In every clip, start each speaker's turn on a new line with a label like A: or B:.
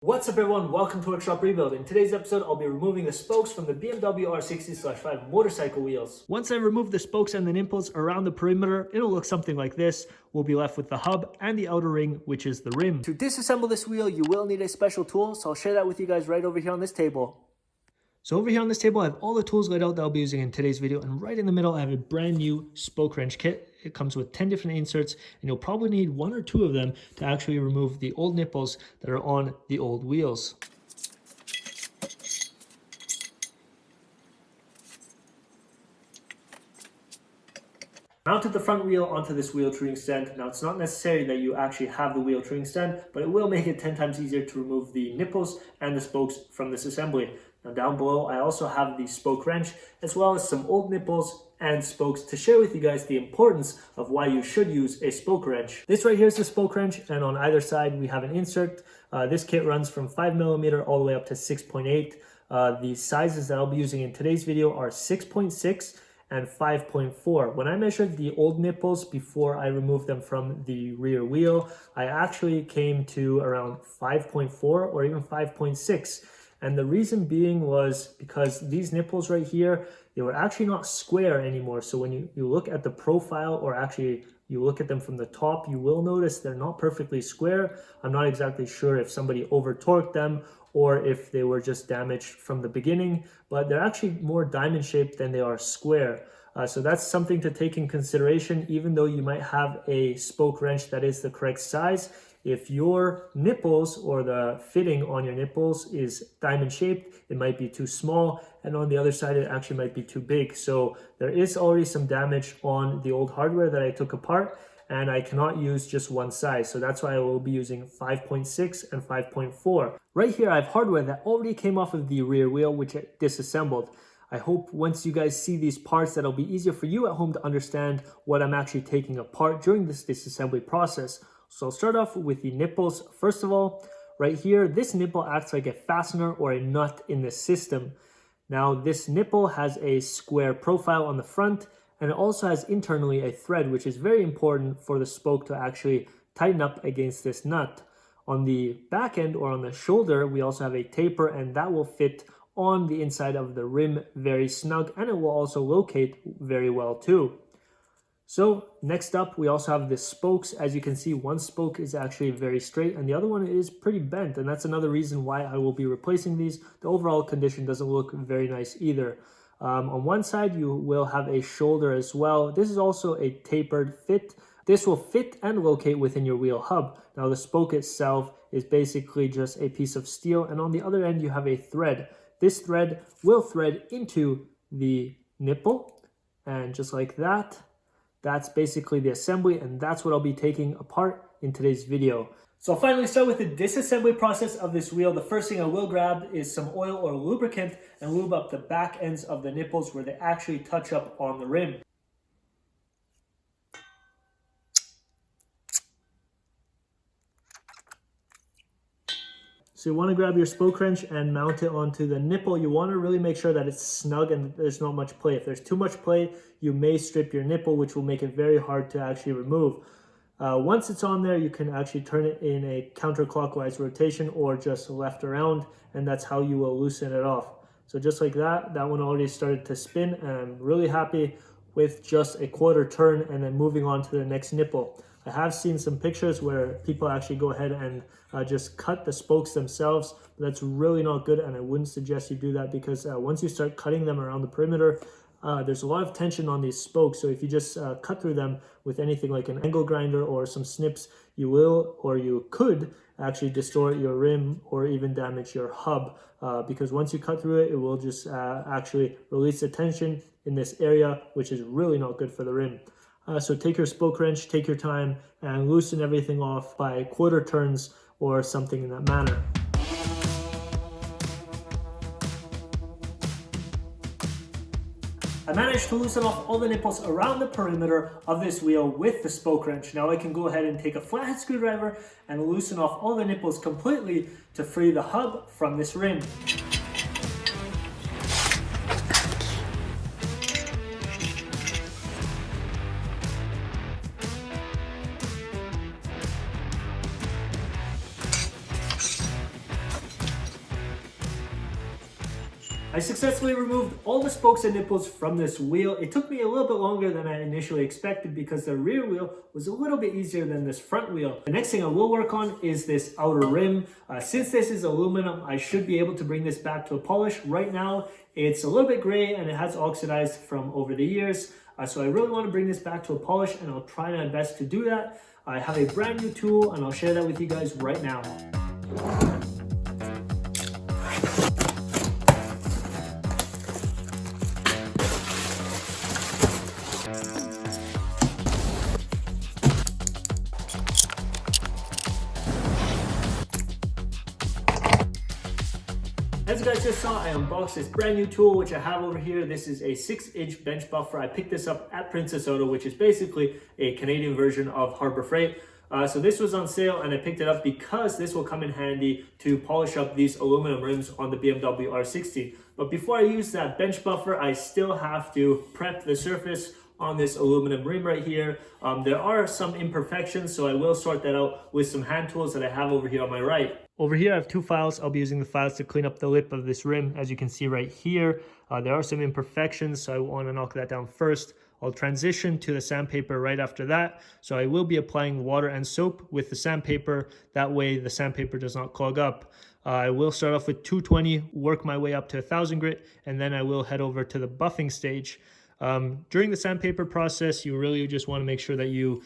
A: What's up everyone, welcome to Workshop Rebuild. In today's episode, I'll be removing the spokes from the Bmw R60/5 motorcycle wheels. Once I remove the spokes and the nipples around the perimeter, it'll look something like this. We'll be left with the hub and the outer ring, which is the rim. To disassemble this wheel, you will need a special tool, so I'll share that with you guys right over here on this table. So over here on this table, I have all the tools laid out that I'll be using in today's video, and right in the middle, I have a brand new spoke wrench kit. It comes with 10 different inserts, and you'll probably need one or two of them to actually remove the old nipples that are on the old wheels. Mounted the front wheel onto this wheel trimming stand. Now it's not necessary that you actually have the wheel trimming stand, but it will make it 10 times easier to remove the nipples and the spokes from this assembly. Now down below I also have the spoke wrench as well as some old nipples and spokes to share with you guys the importance of why you should use a spoke wrench. This right here is the spoke wrench, and on either side we have an insert. This kit runs from 5mm all the way up to 6.8. The sizes that I'll be using in today's video are 6.6 and 5.4. When I measured the old nipples before I removed them from the rear wheel, I actually came to around 5.4 or even 5.6. And the reason being was because these nipples right here, they were actually not square anymore. So when you look at the profile, or actually you look at them from the top, you will notice they're not perfectly square. I'm not exactly sure if somebody over torqued them or if they were just damaged from the beginning, but they're actually more diamond shaped than they are square. So that's something to take in consideration. Even though you might have a spoke wrench that is the correct size, if your nipples or the fitting on your nipples is diamond shaped, it might be too small, and on the other side it actually might be too big. So there is already some damage on the old hardware that I took apart, and I cannot use just one size. So that's why I will be using 5.6 and 5.4. Right here I have hardware that already came off of the rear wheel, which I disassembled. I hope once you guys see these parts that it'll be easier for you at home to understand what I'm actually taking apart during this disassembly process. So I'll start off with the nipples. First of all, right here, this nipple acts like a fastener or a nut in the system. Now this nipple has a square profile on the front, and it also has internally a thread, which is very important for the spoke to actually tighten up against this nut. On the back end or on the shoulder, we also have a taper, and that will fit on the inside of the rim very snug, and it will also locate very well too. So next up, we also have the spokes. As you can see, one spoke is actually very straight and the other one is pretty bent, and that's another reason why I will be replacing these. The overall condition doesn't look very nice either. On one side, you will have a shoulder as well. This is also a tapered fit. This will fit and locate within your wheel hub. Now the spoke itself is basically just a piece of steel, and on the other end you have a thread. This thread will thread into the nipple, and just like that, that's basically the assembly, and that's what I'll be taking apart in today's video. So I'll finally start with the disassembly process of this wheel. The first thing I will grab is some oil or lubricant and lube up the back ends of the nipples where they actually touch up on the rim. So you want to grab your spoke wrench and mount it onto the nipple. You want to really make sure that it's snug and there's not much play. If there's too much play, you may strip your nipple, which will make it very hard to actually remove. Once it's on there, you can actually turn it in a counterclockwise rotation or just left around, and that's how you will loosen it off. So just like that, that one already started to spin, and I'm really happy with just a quarter turn and then moving on to the next nipple. I have seen some pictures where people actually go ahead and just cut the spokes themselves, but that's really not good, and I wouldn't suggest you do that because once you start cutting them around the perimeter, there's a lot of tension on these spokes. So if you just cut through them with anything like an angle grinder or some snips, you will, or you could actually distort your rim or even damage your hub, because once you cut through it, it will just actually release the tension in this area, which is really not good for the rim. So take your spoke wrench, take your time, and loosen everything off by quarter turns or something in that manner. I managed to loosen off all the nipples around the perimeter of this wheel with the spoke wrench. Now I can go ahead and take a flathead screwdriver and loosen off all the nipples completely to free the hub from this rim. I successfully removed all the spokes and nipples from this wheel. It took me a little bit longer than I initially expected because the rear wheel was a little bit easier than this front wheel. The next thing I will work on is this outer rim. Since this is aluminum, I should be able to bring this back to a polish. Right now, it's a little bit gray and it has oxidized from over the years. So I really want to bring this back to a polish, and I'll try my best to do that. I have a brand new tool and I'll share that with you guys right now. As you guys just saw, I unboxed this brand new tool, which I have over here. This is a 6-inch bench buffer. I picked this up at Princess Auto, which is basically a Canadian version of Harbor Freight. So this was on sale and I picked it up because this will come in handy to polish up these aluminum rims on the BMW R60. But before I use that bench buffer, I still have to prep the surface on this aluminum rim right here. There are some imperfections, so I will sort that out with some hand tools that I have over here on my right. Over here I have two files. I'll be using the files to clean up the lip of this rim. As you can see right here, there are some imperfections, so I want to knock that down first. I'll transition to the sandpaper right after that. So I will be applying water and soap with the sandpaper. That way the sandpaper does not clog up. I will start off with 220, work my way up to 1000 grit, and then I will head over to the buffing stage. During the sandpaper process, you really just want to make sure that you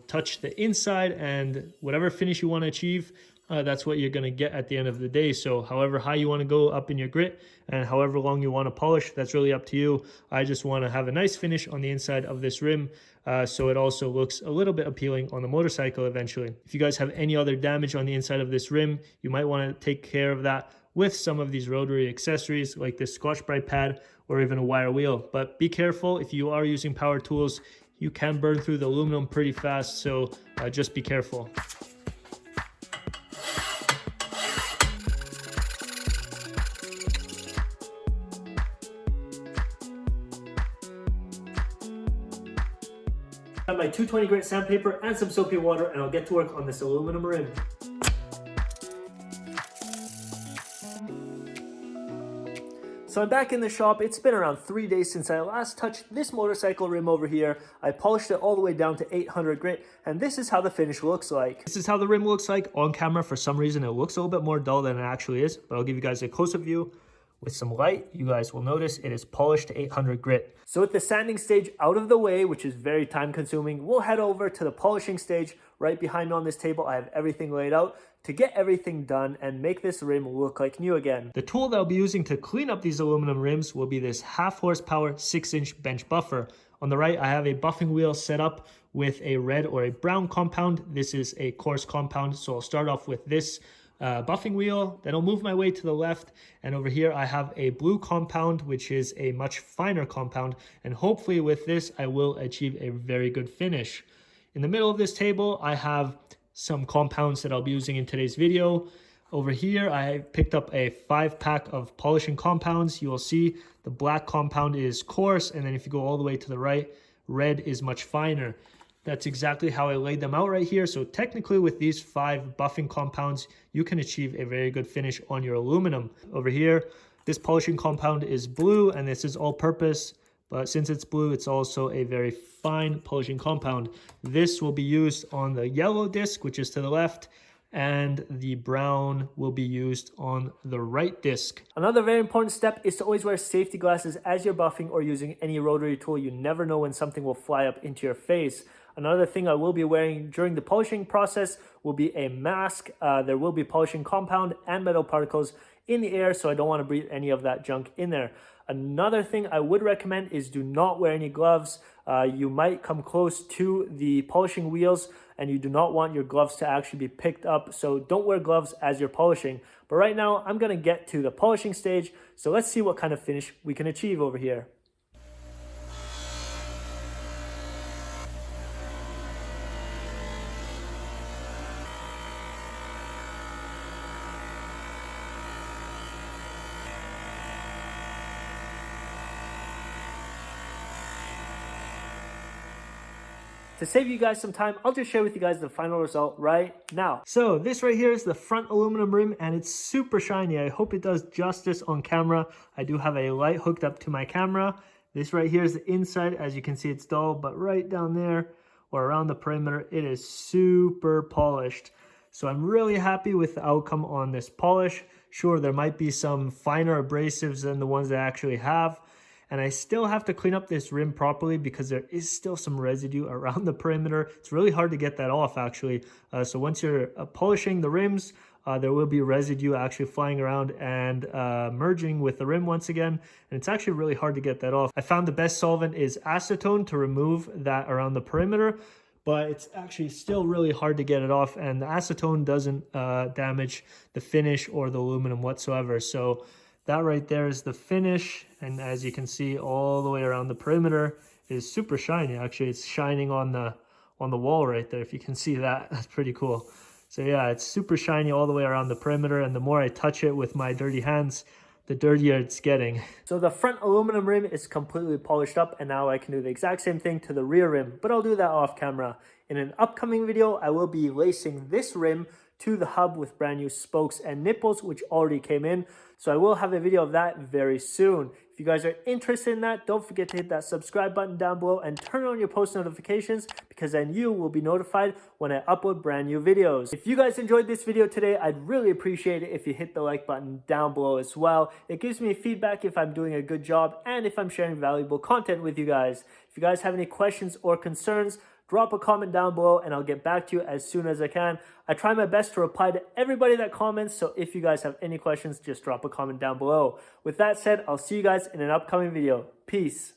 A: touch the inside, and whatever finish you want to achieve, that's what you're going to get at the end of the day. So however high you want to go up in your grit and however long you want to polish, that's really up to you. I just want to have a nice finish on the inside of this rim, so it also looks a little bit appealing on the motorcycle eventually. If you guys have any other damage on the inside of this rim, you might want to take care of that with some of these rotary accessories like this Scotch-Brite pad or even a wire wheel. But be careful, if you are using power tools, you can burn through the aluminum pretty fast, so just be careful. I have my 220 grit sandpaper and some soapy water, and I'll get to work on this aluminum rim. So I'm back in the shop. It's been around 3 days since I last touched this motorcycle rim over here. I polished it all the way down to 800 grit, and this is how the finish looks like. This is how the rim looks like on camera. For some reason, it looks a little bit more dull than it actually is, but I'll give you guys a close-up view. With some light, you guys will notice it is polished to 800 grit. So with the sanding stage out of the way, which is very time consuming, we'll head over to the polishing stage. Right behind me on this table, I have everything laid out to get everything done and make this rim look like new again. The tool that I'll be using to clean up these aluminum rims will be this 1/2 horsepower 6-inch bench buffer. On the right, I have a buffing wheel set up with a red or a brown compound. This is a coarse compound, so I'll start off with this buffing wheel, then I'll move my way to the left, and over here I have a blue compound, which is a much finer compound, and hopefully with this I will achieve a very good finish. In the middle of this table I have some compounds that I'll be using in today's video. Over here I picked up a 5-pack of polishing compounds. You will see the black compound is coarse, and then if you go all the way to the right, red is much finer. That's exactly how I laid them out right here. So technically with these 5 buffing compounds, you can achieve a very good finish on your aluminum. Over here, this polishing compound is blue, and this is all purpose, but since it's blue, it's also a very fine polishing compound. This will be used on the yellow disc, which is to the left, and the brown will be used on the right disc. Another very important step is to always wear safety glasses as you're buffing or using any rotary tool. You never know when something will fly up into your face. Another thing I will be wearing during the polishing process will be a mask. There will be polishing compound and metal particles in the air, so I don't want to breathe any of that junk in there. Another thing I would recommend is do not wear any gloves. You might come close to the polishing wheels and you do not want your gloves to actually be picked up, so don't wear gloves as you're polishing. But right now I'm going to get to the polishing stage, so let's see what kind of finish we can achieve over here. To save you guys some time, I'll just share with you guys the final result right now. So this right here is the front aluminum rim, and it's super shiny. I hope it does justice on camera. I do have a light hooked up to my camera. This right here is the inside. As you can see, it's dull, but right down there or around the perimeter, it is super polished. So I'm really happy with the outcome on this polish. Sure, there might be some finer abrasives than the ones that I actually have. And I still have to clean up this rim properly because there is still some residue around the perimeter. It's really hard to get that off, actually. So once you're polishing the rims, there will be residue actually flying around and merging with the rim once again. And it's actually really hard to get that off. I found the best solvent is acetone to remove that around the perimeter, but it's actually still really hard to get it off. And the acetone doesn't damage the finish or the aluminum whatsoever. So that right there is the finish, and as you can see, all the way around the perimeter is super shiny. Actually, it's shining on the wall right there. If you can see that, that's pretty cool. So yeah, it's super shiny all the way around the perimeter, and the more I touch it with my dirty hands, the dirtier it's getting. So the front aluminum rim is completely polished up, and now I can do the exact same thing to the rear rim, but I'll do that off camera. In an upcoming video, I will be lacing this rim to the hub with brand new spokes and nipples, which already came in. So I will have a video of that very soon. If you guys are interested in that, don't forget to hit that subscribe button down below and turn on your post notifications, because then you will be notified when I upload brand new videos. If you guys enjoyed this video today, I'd really appreciate it if you hit the like button down below as well. It gives me feedback if I'm doing a good job and if I'm sharing valuable content with you guys. If you guys have any questions or concerns, drop a comment down below and I'll get back to you as soon as I can. I try my best to reply to everybody that comments, so if you guys have any questions, just drop a comment down below. With that said, I'll see you guys in an upcoming video. Peace.